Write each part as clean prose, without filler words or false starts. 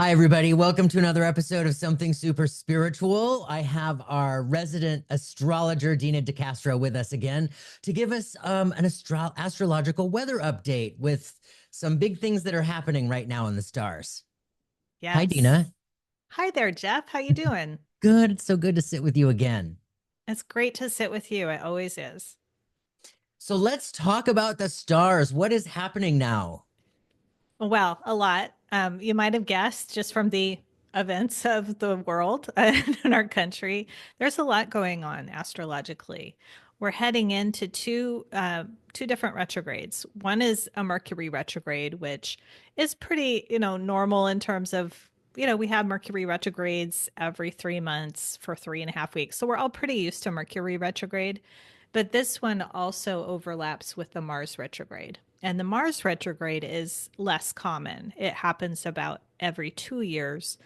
Hi, everybody. Welcome to another episode of Something Super Spiritual. I have our resident astrologer, Dena DeCastro, with us again to give us an astrological weather update with some big things that are happening right now in the stars. Hi, Yes. Dena. Hi there, Jeff. How you doing? Good. It's so good to sit with you again. It's great to sit with you. It always is. So let's talk about the stars. What is happening now? Well, a lot. You might have guessed just from the events of the world and our country. There's a lot going on astrologically. We're heading into two different retrogrades. One is a Mercury retrograde, which is pretty, normal in terms of, we have Mercury retrogrades every 3 months for 3.5 weeks. So we're all pretty used to Mercury retrograde. But this one also overlaps with the Mars retrograde. And the Mars retrograde is less common. It happens about every 2 years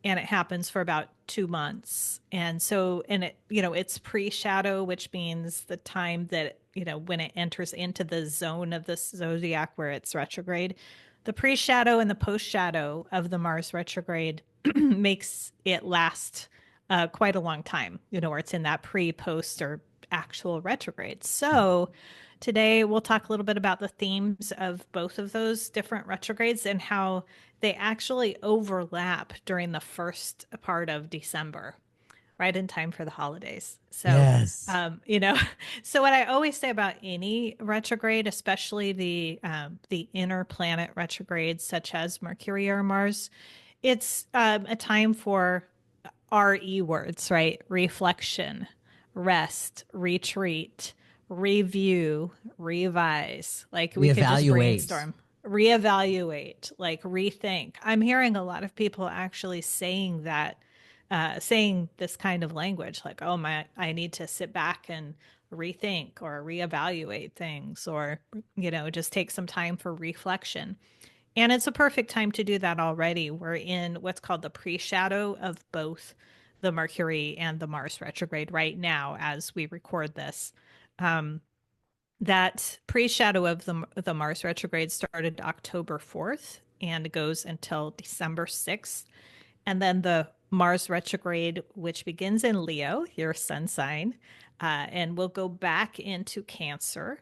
and it happens for about 2 months. And so, and it's pre shadow, which means the time that, when it enters into the zone of the zodiac where it's retrograde. The pre shadow and the post shadow of the Mars retrograde makes it last quite a long time, where it's in that pre, post, or actual retrograde. So, today we'll talk a little bit about the themes of both of those different retrogrades and how they actually overlap during the first part of December, right in time for the holidays. So, Yes. you know, so what I always say about any retrograde, especially the inner planet retrogrades such as Mercury or Mars, it's a time for RE words, right? Reflection, rest, retreat, review, revise. Like we could just Reevaluate. brainstorm, reevaluate, like rethink. I'm hearing a lot of people actually saying that, saying this kind of language, like, oh, I need to sit back and rethink or reevaluate things or, just take some time for reflection. And it's a perfect time to do that already. We're in what's called the pre shadow of both the Mercury and the Mars retrograde right now as we record this. Um, that pre shadow of the Mars retrograde started October 4th and goes until December 6th. And then the Mars retrograde, which begins in Leo, your sun sign, and will go back into Cancer,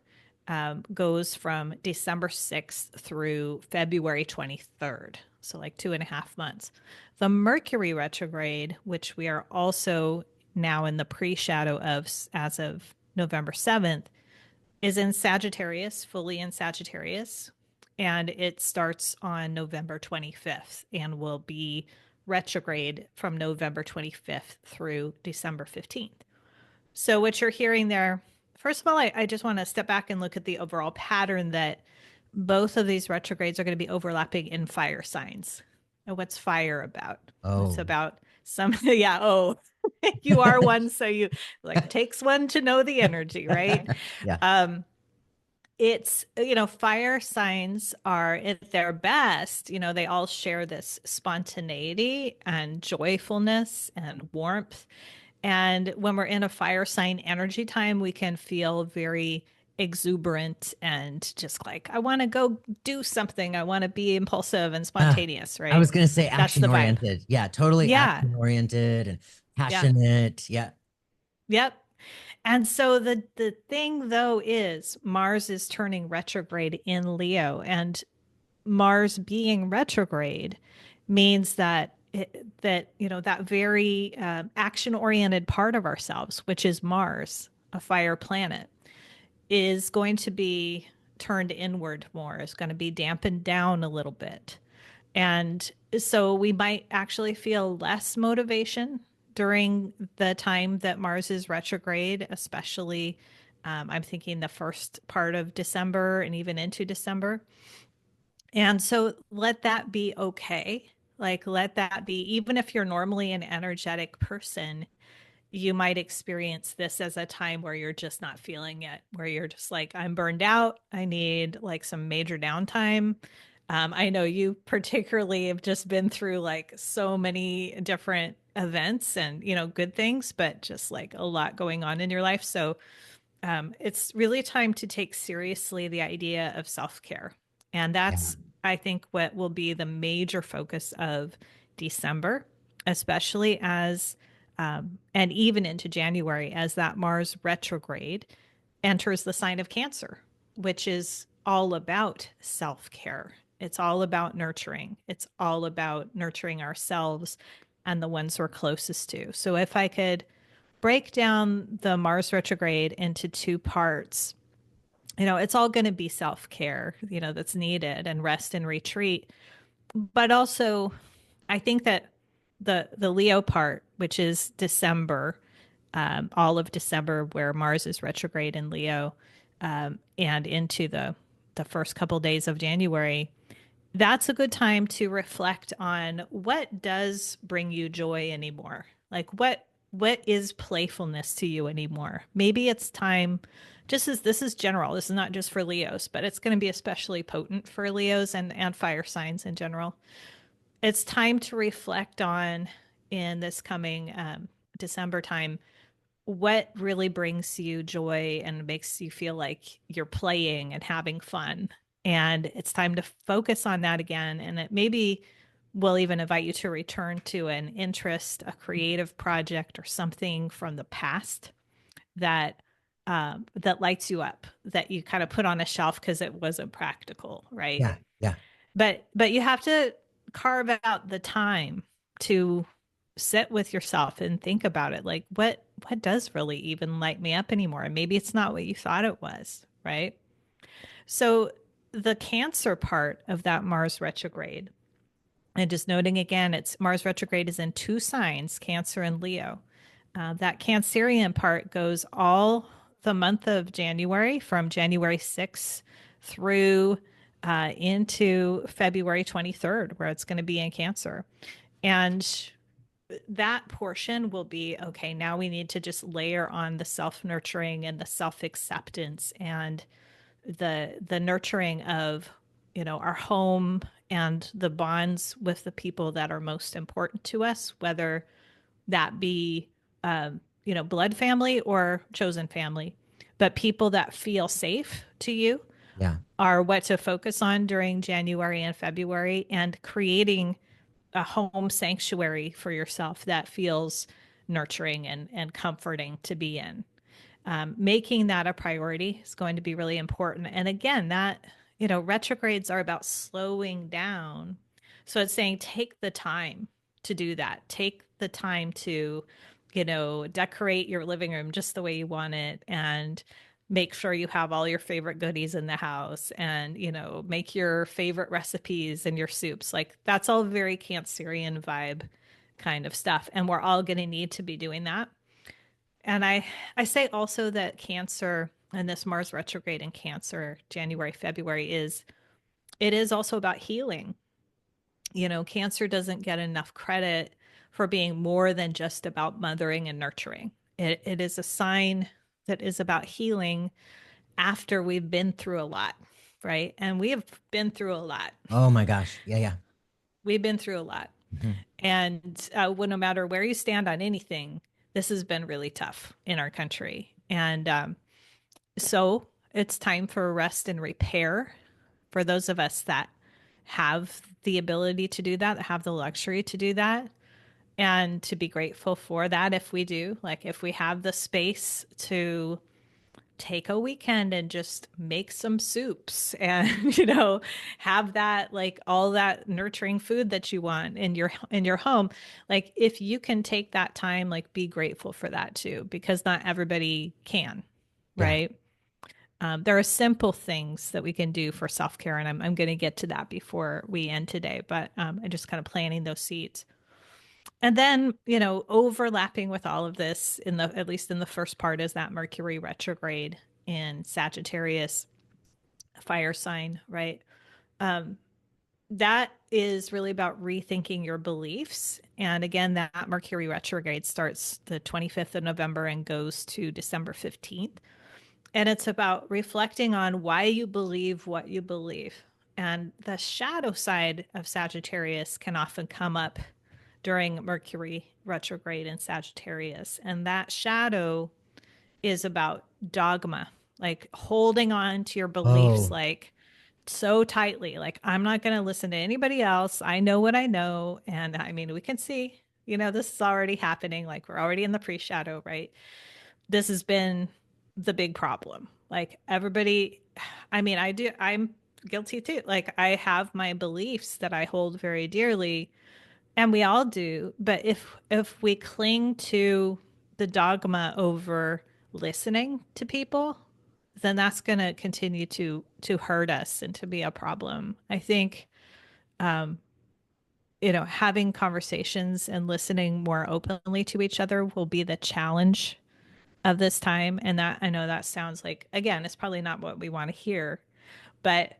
goes from December 6th through February 23rd. So, like 2.5 months. The Mercury retrograde, which we are also now in the pre shadow of as of November 7th, is in Sagittarius, fully in Sagittarius. And it starts on November 25th and will be retrograde from November 25th through December 15th. So, what you're hearing there, first of all, I just want to step back and look at the overall pattern that both of these retrogrades are going to be overlapping in fire signs. And what's fire about? It's Oh. about some, yeah, oh, you are one. So, you like takes one to know the energy, right? Yeah. Um, it's fire signs are at their best, they all share this spontaneity and joyfulness and warmth. And when we're in a fire sign energy time, we can feel very exuberant and just like, I want to go do something, I want to be impulsive and Uh, spontaneous, I right? was going to say That's action the vibe. oriented. Yeah, totally Yeah. action oriented and Yeah. passionate. Yeah. Yep. And so the thing though is Mars is turning retrograde in Leo, and Mars being retrograde means that that very action oriented part of ourselves, which is Mars, a fire planet, is going to be turned inward more, is going to be dampened down a little bit. And so we might actually feel less motivation during the time that Mars is retrograde, especially I'm thinking the first part of December and even into December. And so let that be okay. Like, let that be, even if you're normally an energetic person, you might experience this as a time where you're just not feeling it, where you're just like, I'm burned out. I need like some major downtime. I know you particularly have just been through like so many different events and, good things, but just like a lot going on in your life. So it's really time to take seriously the idea of self care. And Yeah. that's, I think, what will be the major focus of December, especially as, and even into January, as that Mars retrograde enters the sign of Cancer, which is all about self care. It's all about nurturing. It's all about nurturing ourselves and the ones we're closest to. So, if I could break down the Mars retrograde into two parts, it's all going to be self care, that's needed, and rest and retreat. But also, I think that the Leo part, which is December, all of December, where Mars is retrograde in Leo, and into the first couple days of January, that's a good time to reflect on what does bring you joy anymore. Like what is playfulness to you anymore? Maybe it's time, just as this is general, this is not just for Leos, but it's going to be especially potent for Leos and fire signs in general. It's time to reflect on, in this coming December time, what really brings you joy and makes you feel like you're playing and having fun. And it's time to focus on that again. And it maybe will even invite you to return to an interest, a creative project, or something from the past that that lights you up, that you kind of put on a shelf because it wasn't practical, right? Yeah. Yeah. But you have to carve out the time to sit with yourself and think about it. Like what does really even light me up anymore? And maybe it's not what you thought it was, right? So the Cancer part of that Mars retrograde, and just noting again, it's Mars retrograde is in two signs, Cancer and Leo. That Cancerian part goes all the month of January, from January 6th through into February 23rd, where it's going to be in Cancer. And that portion will be okay. Now we need to just layer on the self nurturing and the self acceptance and the nurturing of our home and the bonds with the people that are most important to us, whether that be blood family or chosen family, but people that feel safe to you Yeah. are what to focus on during January and February, and creating a home sanctuary for yourself that feels nurturing and comforting to be in. Making that a priority is going to be really important. And again, that, retrogrades are about slowing down. So it's saying take the time to do that. Take the time to, decorate your living room just the way you want it, and make sure you have all your favorite goodies in the house, and, make your favorite recipes and your soups. Like that's all very Cancerian vibe kind of stuff. And we're all going to need to be doing that. And I say also that Cancer and this Mars retrograde in Cancer, January, February, it is also about healing. Cancer doesn't get enough credit for being more than just about mothering and nurturing. It is a sign that is about healing after we've been through a lot, right? And we have been through a lot. Oh my gosh. Yeah. Yeah. We've been through a lot. Mhm. And no matter where you stand on anything, this has been really tough in our country. And so it's time for rest and repair for those of us that have the ability to do that have the luxury to do that, and to be grateful for that if we do. Like if we have the space to take a weekend and just make some soups and have that, like all that nurturing food that you want in your home, like if you can take that time, like be grateful for that too, because not everybody can, Yeah. right? There are simple things that we can do for self-care, and I'm going to get to that before we end today, but I'm just kind of planting those seeds. And then, overlapping with all of this, at least in the first part, is that Mercury retrograde in Sagittarius, fire sign, right? Um, that is really about rethinking your beliefs. And again, that Mercury retrograde starts the 25th of November and goes to December 15th. And it's about reflecting on why you believe what you believe. And the shadow side of Sagittarius can often come up during Mercury retrograde in Sagittarius. And that shadow is about dogma, like holding on to your beliefs, Oh, like so tightly. Like, I'm not going to listen to anybody else. I know what I know. And I mean, we can see, this is already happening. Like, we're already in the pre shadow, right? This has been the big problem. Like, everybody, I mean, I'm guilty too. Like, I have my beliefs that I hold very dearly, and we all do. But if we cling to the dogma over listening to people, then that's going to continue to hurt us and to be a problem. I think having conversations and listening more openly to each other will be the challenge of this time. And that, I know that sounds like, again, it's probably not what we want to hear, but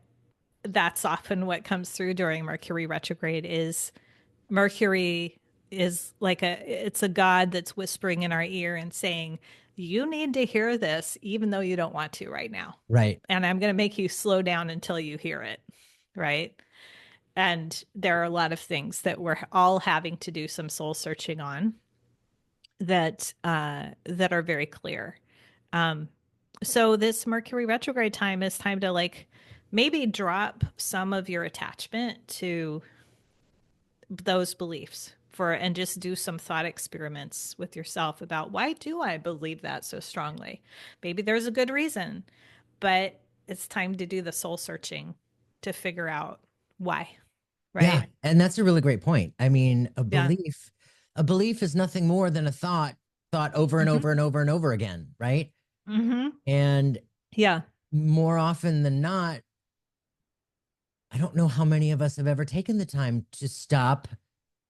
that's often what comes through during Mercury retrograde. Is Mercury is like it's a god that's whispering in our ear and saying, you need to hear this, even though you don't want to right now. Right. And I'm going to make you slow down until you hear it. Right. And there are a lot of things that we're all having to do some soul searching on that are very clear. So this Mercury retrograde time is time to like maybe drop some of your attachment to those beliefs and just do some thought experiments with yourself about, why do I believe that so strongly? Maybe there's a good reason, but it's time to do the soul searching to figure out why, Yeah. right? And that's a really great point. I mean, Yeah. a belief is nothing more than a thought over and Mm-hmm. over and over and over again. Right. Mm-hmm. And Yeah. more often than not, I don't know how many of us have ever taken the time to stop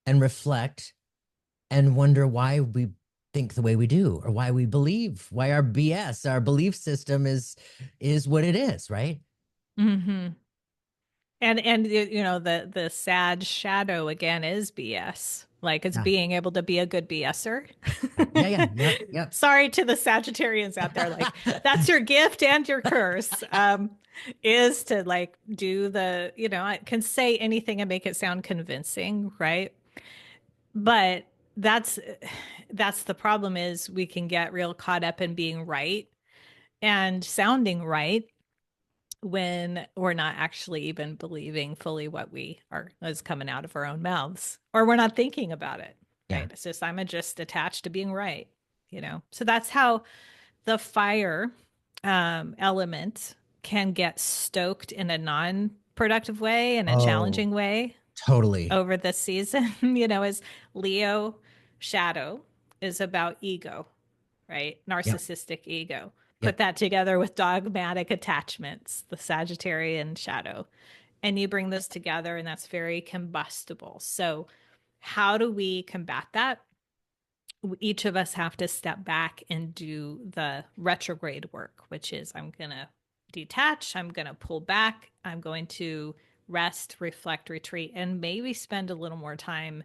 and reflect and wonder why we think the way we do, or why we believe, why our BS, our belief system is what it is, right? Mm-hmm. And the sad shadow again is BS. Like, it's Yeah. being able to be a good BSer. Yeah, yeah, yep, yep. Sorry to the Sagittarians out there. Like, that's your gift and your curse. Is to like do I can say anything and make it sound convincing, right? But that's the problem, is we can get real caught up in being right and sounding right when we're not actually even believing fully what we are is coming out of our own mouths, or we're not thinking about it, Yeah. right? It's just, I'm just attached to being right. So that's how the fire element can get stoked in a non-productive way and a Oh, challenging way totally. over the season. As Leo shadow is about ego, right? Yep, Narcissistic ego. Put yep. that together with dogmatic attachments, the Sagittarian shadow, and you bring those together, and that's very combustible. So, how do we combat that? Each of us have to step back and do the retrograde work, which is, I'm going to detach, I'm going to pull back, I'm going to rest, reflect, retreat, and maybe spend a little more time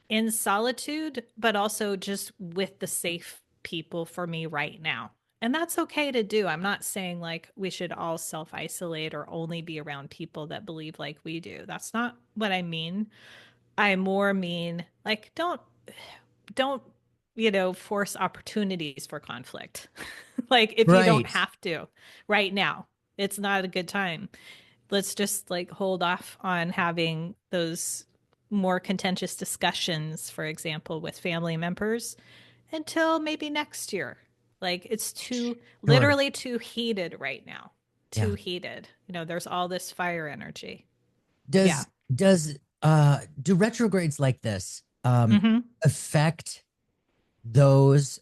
in solitude, but also just with the safe people for me right now. And that's okay to do. I'm not saying like we should all self isolate or only be around people that believe like we do. That's not what I mean. I more mean like, don't force opportunities for conflict. Like, if you don't Right. have to right now, it's not a good time. Let's just like hold off on having those more contentious discussions, for example, with family members until maybe next year. Like, it's too Sure. literally too heated right now. Too Yeah. heated. There's all this fire energy. Yeah. Do retrogrades like this Mm-hmm. affect those,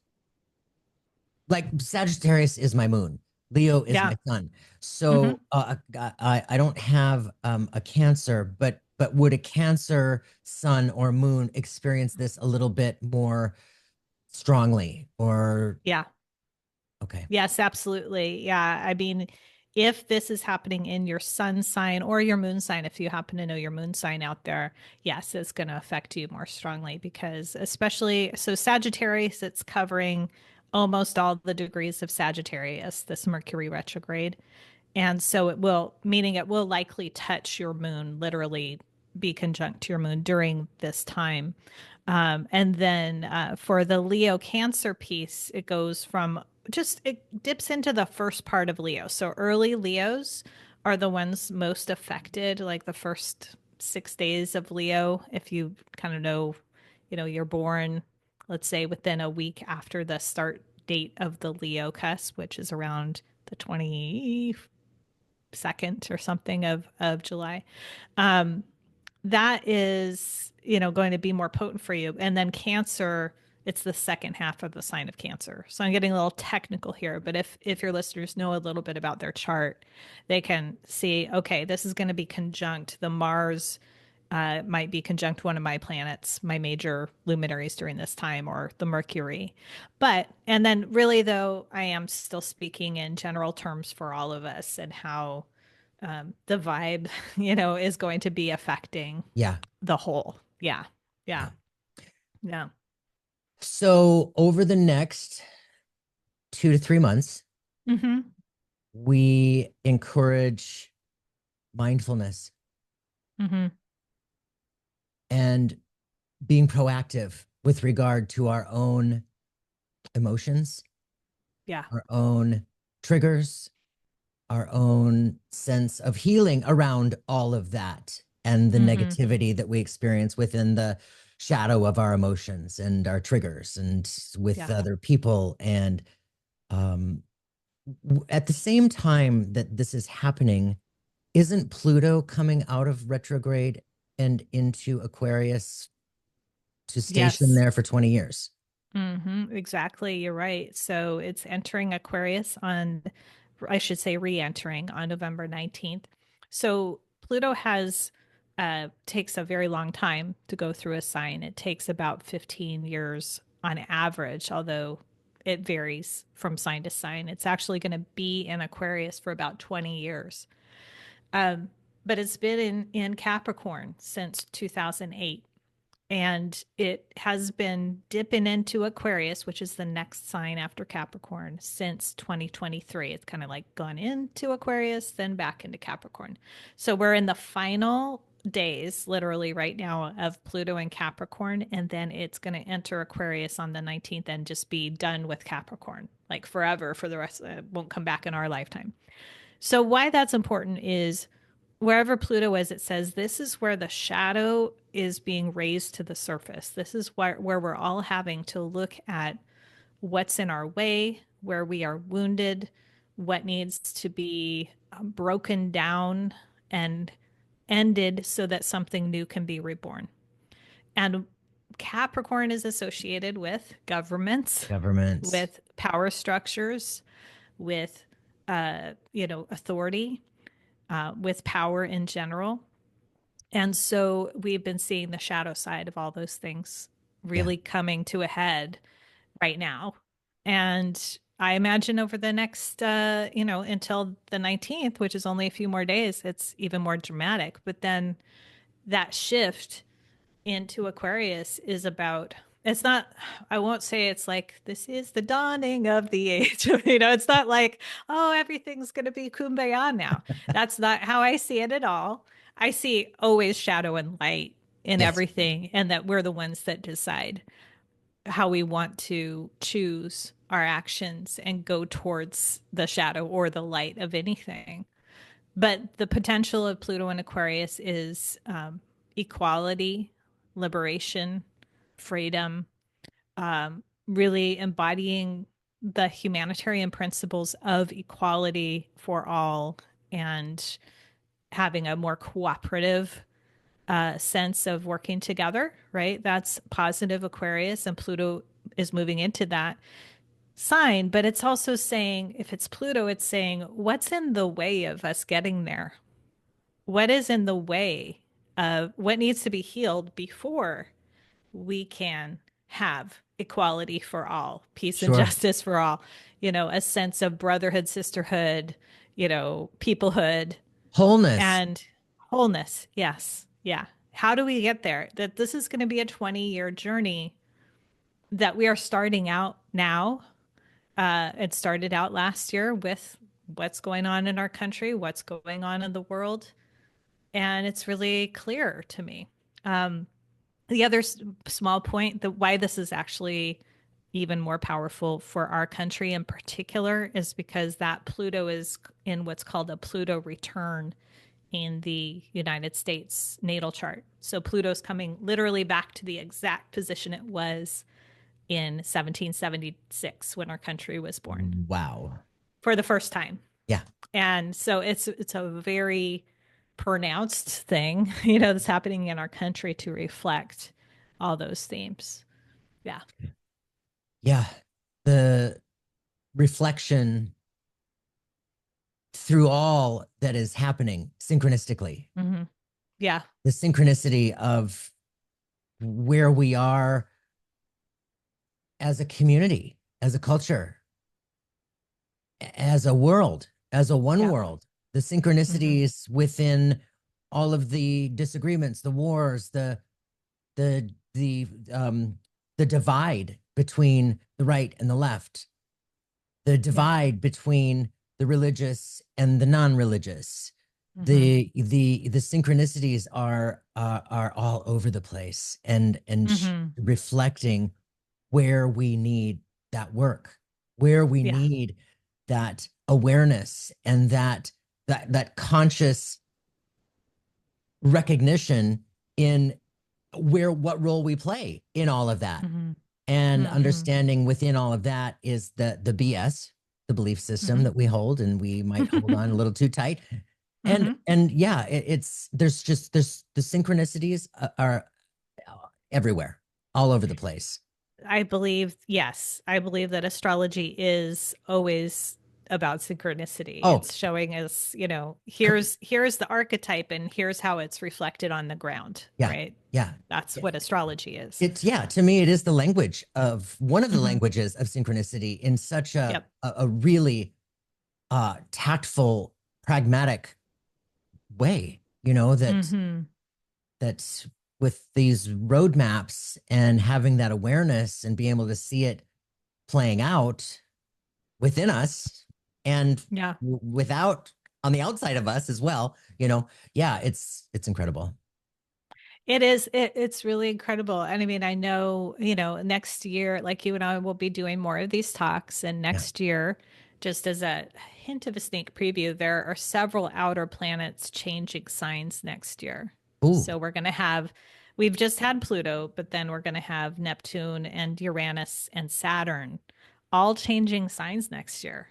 like Sagittarius is my moon, Leo is Yeah. my sun. Mm-hmm. So I don't have a Cancer, but would a Cancer sun or moon experience this a little bit more strongly? Or Yeah. okay, Yes, absolutely. Yeah. I mean, if this is happening in your sun sign or your moon sign, if you happen to know your moon sign out there, yes, it's going to affect you more strongly, because especially so Sagittarius, it's covering almost all the degrees of Sagittarius, this Mercury retrograde. And so meaning it will likely touch your moon, literally be conjunct to your moon during this time. And then for the Leo Cancer piece, it dips into the first part of Leo. So early Leos are the ones most affected, like the first 6 days of Leo, if you kind of know, you're born, let's say within a week after the start date of the Leo cusp, which is around the 22nd or something of July. Um, that is, going to be more potent for you. And then Cancer, it's the second half of the sign of Cancer. So I'm getting a little technical here, but if your listeners know a little bit about their chart, they can see, okay, this is going to be conjunct the Mars. Might be conjunct one of my planets, my major luminaries during this time, or the Mercury. And then really, though, I am still speaking in general terms for all of us and how the vibe, is going to be affecting Yeah. the whole. Yeah. Yeah. Yeah. Yeah. So over the next 2 to 3 months, Mm-hmm. we encourage mindfulness Mm-hmm. and being proactive with regard to our own emotions, Yeah. our own triggers, our own sense of healing around all of that and the Mm-hmm. negativity that we experience within the shadow of our emotions and our triggers and with Yeah. other people. And um, at the same time that this is happening, isn't Pluto coming out of retrograde and into Aquarius to station Yes. there for 20 years? Exactly. You're right. So it's entering Aquarius on, I should say, re entering on November 19th. So Pluto takes a very long time to go through a sign. It takes about 15 years on average, although it varies from sign to sign. It's actually going to be in Aquarius for about 20 years. Um, but it's been in Capricorn since 2008. And it has been dipping into Aquarius, which is the next sign after Capricorn, since 2023. It's kind of like gone into Aquarius, then back into Capricorn. So we're in the final days, literally right now, of Pluto and Capricorn. And then it's going to enter Aquarius on the 19th and just be done with Capricorn, like forever for the rest. It won't come back in our lifetime. So, why that's important is wherever Pluto is, it says this is where the shadow is being raised to the surface. This is where we're all having to look at what's in our way, where we are wounded, what needs to be broken down and ended so that something new can be reborn. And Capricorn is associated with governments, Governments. with power structures, with authority, with power in general. And so we've been seeing the shadow side of all those things Yeah. really coming to a head right now. And I imagine over the next, until the 19th, which is only a few more days, it's even more dramatic. But then that shift into Aquarius is about, it's not, I won't say it's like, this is the dawning of the age. It's not like, oh, everything's going to be kumbaya now. That's not how I see it at all. I see always shadow and light in Yes. everything, and that we're the ones that decide how we want to choose our actions and go towards the shadow or the light of anything. But the potential of Pluto and Aquarius is equality, liberation, freedom, really embodying the humanitarian principles of equality for all and having a more cooperative sense of working together, right? That's positive Aquarius, and Pluto is moving into that sign. But it's also saying, if it's Pluto, it's saying, what's in the way of us getting there? What is in the way of what needs to be healed before we can have equality for all, peace and Sure. justice for all, a sense of brotherhood, sisterhood, peoplehood Wholeness. and wholeness. Yes. Yeah. How do we get there? That this is going to be a 20-year journey that we are starting out now. It started out last year with what's going on in our country, what's going on in the world, and it's really clear to me. The other small point that why this is actually, even more powerful for our country in particular is because that Pluto is in what's called a Pluto return in the United States natal chart. So Pluto's coming literally back to the exact position it was in 1776 when our country was born Wow. for the first time. Yeah. And so it's a very pronounced thing, that's happening in our country to reflect all those themes. Yeah. Yeah. The reflection through all that is happening synchronistically, Mm-hmm. Yeah. the synchronicity of where we are as a community, as a culture, as a world, as a one Yeah. world, the Mm-hmm. synchronicities within all of the disagreements, the wars, the the divide between the right and the left, the divide between the religious and the non-religious. Mm-hmm. The synchronicities are all over the place and Mm-hmm. reflecting where we need that work, where we Yeah. need that awareness and that conscious recognition in what role we play in all of that. Mm-hmm. And Mm-hmm. understanding within all of that is the BS, the belief system Mm-hmm. that we hold, and we might hold on a little too tight. Mm-hmm. And yeah, there's the synchronicities are everywhere, all over the place. I believe, yes, I believe that astrology is always about synchronicity. Oh, It's showing us, here's the archetype and here's how it's reflected on the ground, yeah, right? yeah. That's what astrology is. It's yeah, to me, it is the language of one of the Mm-hmm. languages of synchronicity in such Yep. a really tactful, pragmatic way, Mm-hmm. that's with these roadmaps and having that awareness and being able to see it playing out within us and Yeah. without on the outside of us as well, yeah, it's incredible. It is. It's really incredible. And I mean, I know, next year, like you and I will be doing more of these talks. And Yeah. next year, just as a hint of a sneak preview, there are several outer planets changing signs next year. Ooh. So we've just had Pluto, but then we're going to have Neptune and Uranus and Saturn all changing signs next year,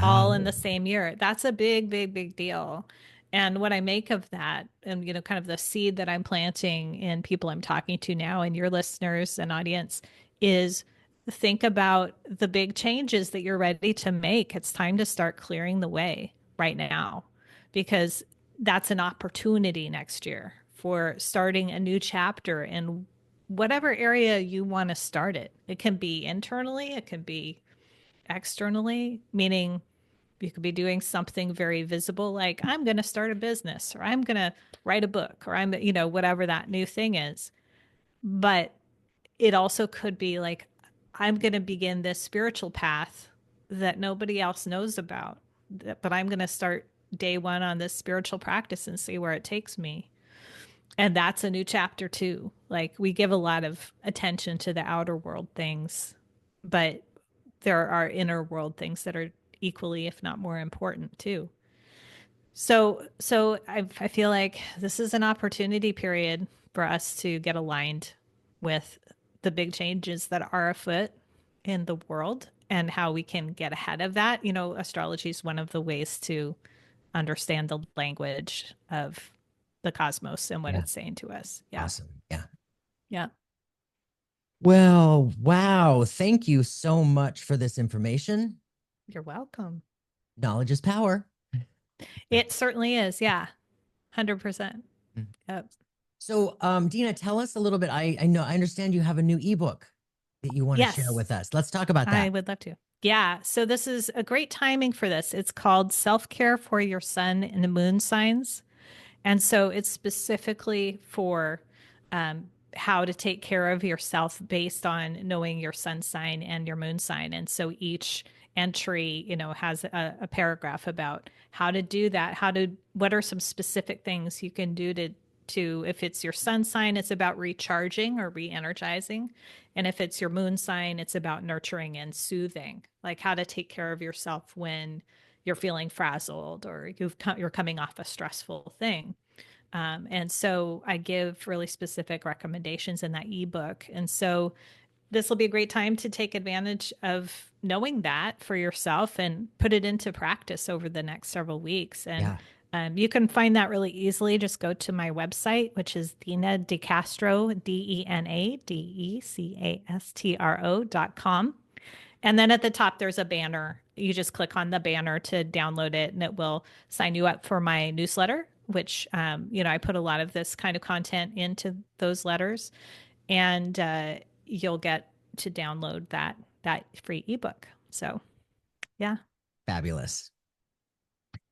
all in Wow. the same year. That's a big, big, big deal. And what I make of that, and kind of the seed that I'm planting in people I'm talking to now and your listeners and audience is think about the big changes that you're ready to make. It's time to start clearing the way right now because that's an opportunity next year for starting a new chapter in whatever area you want to start it. It can be internally, it can be externally, meaning you could be doing something very visible, like I'm going to start a business or I'm going to write a book or whatever that new thing is. But it also could be like, I'm going to begin this spiritual path that nobody else knows about, but I'm going to start day one on this spiritual practice and see where it takes me. And that's a new chapter too. Like we give a lot of attention to the outer world things, but there are inner world things that are equally, if not more important too. So I feel like this is an opportunity period for us to get aligned with the big changes that are afoot in the world and how we can get ahead of that. Astrology is one of the ways to understand the language of the cosmos and what Yeah. it's saying to us. Yeah. Awesome. Yeah. Yeah. Well, wow. Thank you so much for this information. You're welcome. Knowledge is power. It certainly is. Yeah. 100%. Mm. Yep. So, Dena, tell us a little bit. I know, I understand you have a new ebook that you want to share Yes. with us. Let's talk about I that. would love to. Yeah. So this is a great timing for this. It's called Self Care for Your Sun and the Moon Signs. And so it's specifically for how to take care of yourself based on knowing your sun sign and your moon sign. And so each entry, has a paragraph about how to do that, what are some specific things you can do to, if it's your sun sign, it's about recharging or re-energizing. And if it's your moon sign, it's about nurturing and soothing, like how to take care of yourself when you're feeling frazzled or you're coming off a stressful thing. And so I give really specific recommendations in that ebook. And so this will be a great time to take advantage of knowing that for yourself and put it into practice over the next several weeks. And you can find that really easily. Just go to my website, which is Dena DeCastro, DenaDeCastro.com. And then at the top, there's a banner. You just click on the banner to download it, and it will sign you up for my newsletter, which, I put a lot of this kind of content into those letters. And you'll get to download that free ebook. So, yeah. Fabulous.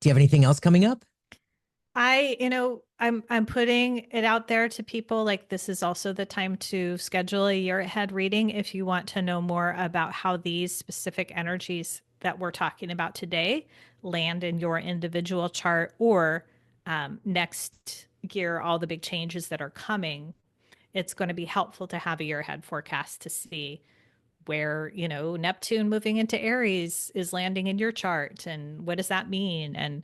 Do you have anything else coming up? I'm putting it out there to people, like, this is also the time to schedule a year ahead reading if you want to know more about how these specific energies that we're talking about today land in your individual chart, or next year, all the big changes that are coming. It's going to be helpful to have a year ahead forecast to see where, Neptune moving into Aries is landing in your chart, and what does that mean? And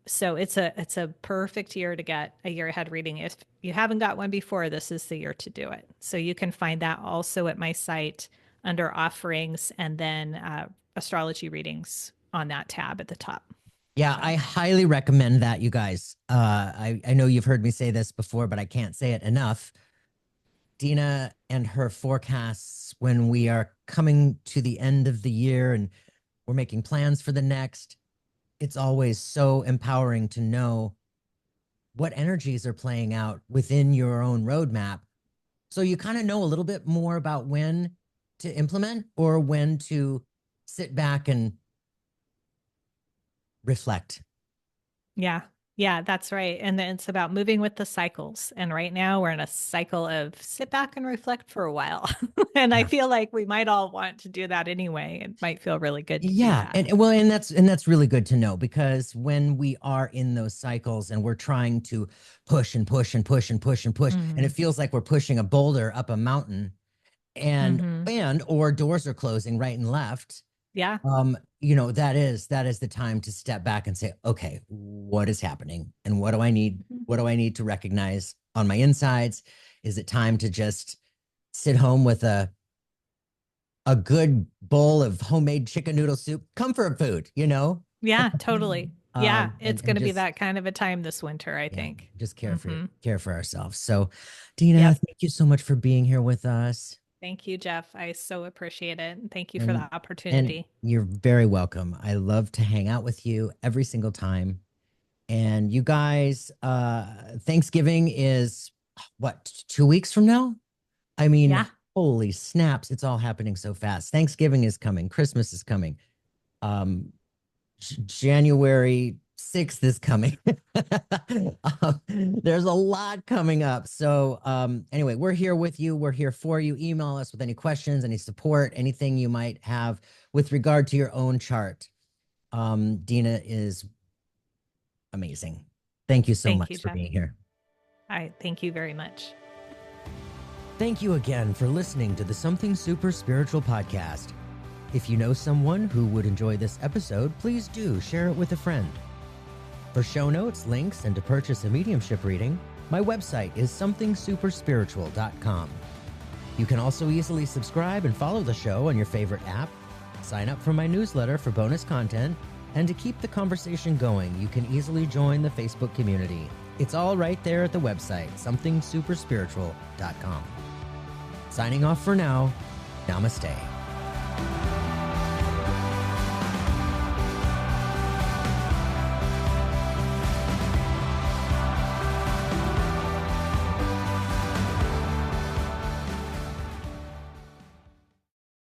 so it's a perfect year to get a year ahead reading. If you haven't got one before, this is the year to do it. So you can find that also at my site under offerings, and then astrology readings on that tab at the top. Yeah, I highly recommend that, you guys. I know you've heard me say this before, but I can't say it enough. Dena and her forecasts when we are coming to the end of the year and we're making plans for the next, it's always so empowering to know what energies are playing out within your own roadmap. So you kind of know a little bit more about when to implement or when to sit back and reflect. Yeah, that's right. And then it's about moving with the cycles. And right now we're in a cycle of sit back and reflect for a while. And I feel like we might all want to do that anyway. It might feel really good to do that. And that's really good to know, because when we are in those cycles and we're trying to push and push and push and push and push, and it feels like we're pushing a boulder up a mountain, and or doors are closing right and left. Yeah. That is the time to step back and say, okay, what is happening? And what do I need? What do I need to recognize on my insides? Is it time to just sit home with a good bowl of homemade chicken noodle soup, comfort food, Yeah, totally. Yeah. It's going to be that kind of a time this winter, I think. Just care for ourselves. So Dena, thank you so much for being here with us. Thank you, Jeff. I so appreciate it. And thank you for the opportunity. And you're very welcome. I love to hang out with you every single time. And you guys, Thanksgiving is what, 2 weeks from now? I mean, holy snaps. It's all happening so fast. Thanksgiving is coming. Christmas is coming. January 6th is coming. There's a lot coming up. So anyway, we're here with you. We're here for you. Email us with any questions, any support, anything you might have with regard to your own chart. Dena is amazing. Thank you so much for being here. Thank you very much. Thank you again for listening to the Something Super Spiritual podcast. If you know someone who would enjoy this episode, please do share it with a friend. For show notes, links, and to purchase a mediumship reading, my website is somethingsuperspiritual.com. You can also easily subscribe and follow the show on your favorite app, sign up for my newsletter for bonus content, and to keep the conversation going, you can easily join the Facebook community. It's all right there at the website, somethingsuperspiritual.com. Signing off for now, namaste.